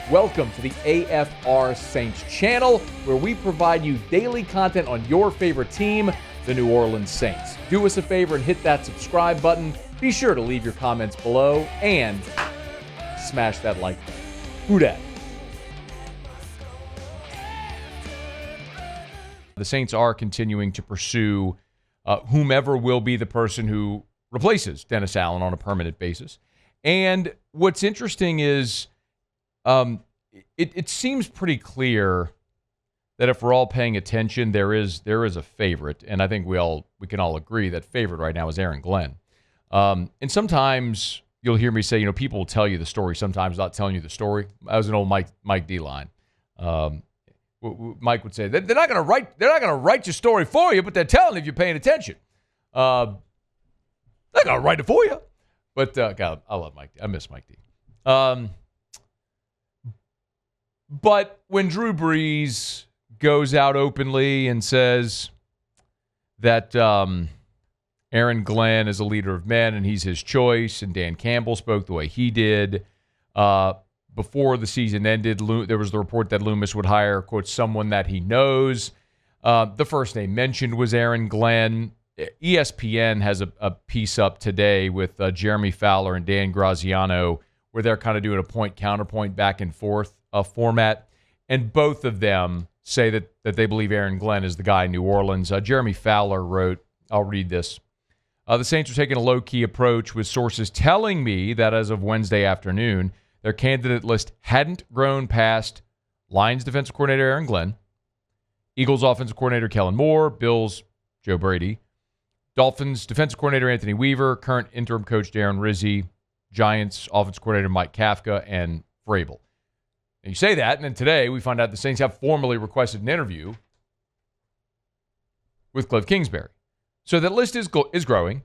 Welcome to the AFR Saints channel, where we provide you daily content on your favorite team, the New Orleans Saints. Do us a favor and hit that subscribe button. Be sure to leave your comments below and smash that like button. Who dat? The Saints are continuing to pursue whomever will be the person who replaces Dennis Allen on a permanent basis. And what's interesting is it seems pretty clear that if we're all paying attention, there is a favorite, and I think we can all agree that favorite right now is Aaron Glenn. And sometimes you'll hear me say, people will tell you the story, sometimes not telling you the story. That was an old Mike D line. Mike would say they're not going to write your story for you, but they're telling if you're paying attention. They're going to write it for you. But God, I love Mike D. I miss Mike D. But when Drew Brees goes out openly and says that Aaron Glenn is a leader of men and he's his choice, and Dan Campbell spoke the way he did, before the season ended, there was the report that Loomis would hire, quote, someone that he knows. The first name mentioned was Aaron Glenn. ESPN has a piece up today with Jeremy Fowler and Dan Graziano, where they're kind of doing a point-counterpoint back and forth format. And both of them say that they believe Aaron Glenn is the guy in New Orleans. Jeremy Fowler wrote, I'll read this. The Saints are taking a low-key approach, with sources telling me that as of Wednesday afternoon, their candidate list hadn't grown past Lions defensive coordinator Aaron Glenn, Eagles offensive coordinator Kellen Moore, Bills Joe Brady, Dolphins defensive coordinator Anthony Weaver, current interim coach Darren Rizzi, Giants offensive coordinator Mike Kafka, and Vrabel. And you say that, and then today we find out the Saints have formally requested an interview with Cliff Kingsbury. So that list is growing.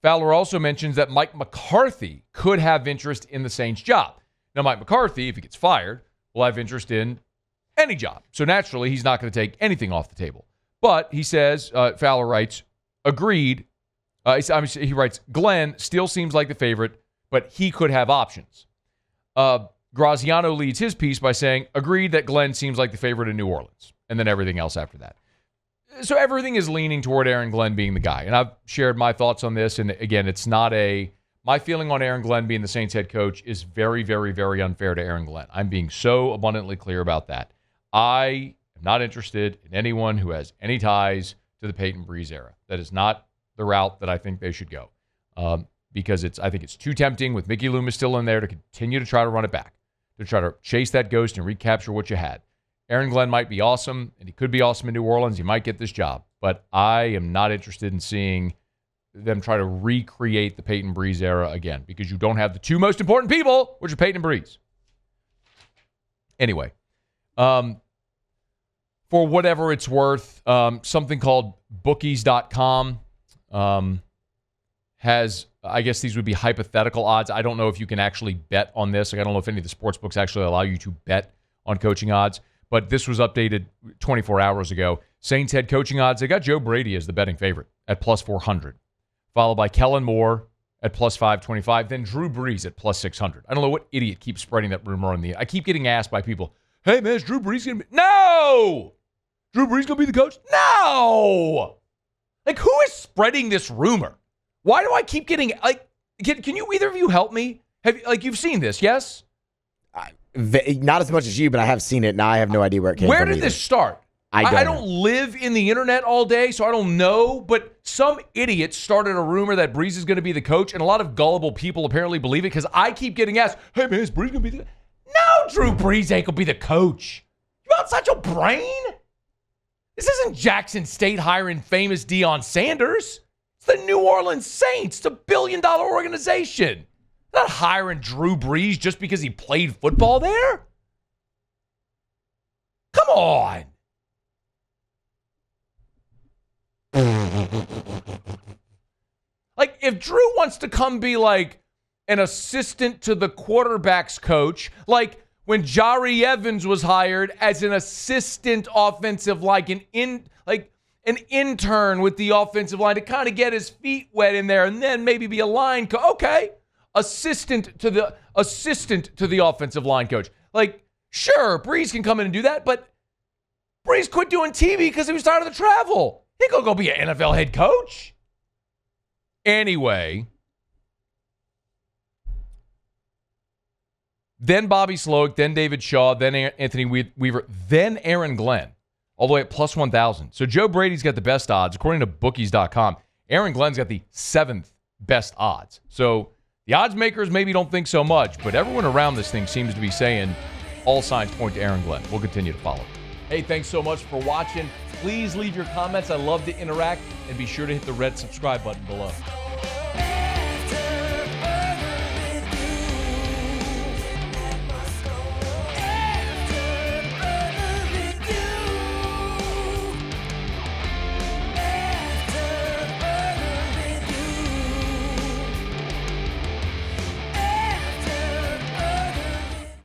Fowler also mentions that Mike McCarthy could have interest in the Saints job. Now, Mike McCarthy, if he gets fired, will have interest in any job. So naturally, he's not going to take anything off the table. But he says, Fowler writes, agreed. He writes, Glenn still seems like the favorite, but he could have options. Graziano leads his piece by saying, agreed that Glenn seems like the favorite in New Orleans, and then everything else after that. So everything is leaning toward Aaron Glenn being the guy. And I've shared my thoughts on this, and again, it's not my feeling on Aaron Glenn being the Saints head coach is very, very, very unfair to Aaron Glenn. I'm being so abundantly clear about that. I am not interested in anyone who has any ties to the Peyton Brees era. That is not the route that I think they should go. Because I think it's too tempting with Mickey Loomis still in there to continue to try to run it back, to try to chase that ghost and recapture what you had. Aaron Glenn might be awesome, and he could be awesome in New Orleans. He might get this job. But I am not interested in seeing them try to recreate the Peyton Brees era again, because you don't have the two most important people, which are Peyton and Brees. Anyway, for whatever it's worth, something called bookies.com has, I guess these would be hypothetical odds. I don't know if you can actually bet on this. I don't know if any of the sports books actually allow you to bet on coaching odds. But this was updated 24 hours ago. Saints head coaching odds, they got Joe Brady as the betting favorite at plus 400, followed by Kellen Moore at plus 525, then Drew Brees at plus 600. I don't know what idiot keeps spreading that rumor on I keep getting asked by people, hey, man, is Drew Brees going to be? No! Drew Brees going to be the coach? No! Like, who is spreading this rumor? Why do I keep getting, can you either of you help me? You've seen this, yes? Not as much as you, but I have seen it, and I have no idea where it came from. Where did this start? I don't live in the internet all day, so I don't know, but some idiot started a rumor that Brees is going to be the coach, and a lot of gullible people apparently believe it, because I keep getting asked, hey, man, is Brees going to be the coach? No, Drew Brees ain't going to be the coach. You got such a brain? This isn't Jackson State hiring famous Deion Sanders. It's the New Orleans Saints. It's a billion-dollar organization. Not hiring Drew Brees just because he played football there. Come on. If Drew wants to come be like an assistant to the quarterback's coach, like when Jari Evans was hired as an assistant offensive, an intern with the offensive line to kind of get his feet wet in there and then maybe be a assistant to the offensive line coach. Like, Sure, Breeze can come in and do that, but Breeze quit doing TV because he was tired of the travel. He could go be an NFL head coach. Anyway, then Bobby Sloak, then David Shaw, then Anthony Weaver, then Aaron Glenn, all the way at plus 1,000. So Joe Brady's got the best odds. According to bookies.com, Aaron Glenn's got the 7th best odds. So the odds makers maybe don't think so much, but everyone around this thing seems to be saying all signs point to Aaron Glenn. We'll continue to follow. Hey, thanks so much for watching. Please leave your comments. I love to interact, and be sure to hit the red subscribe button below.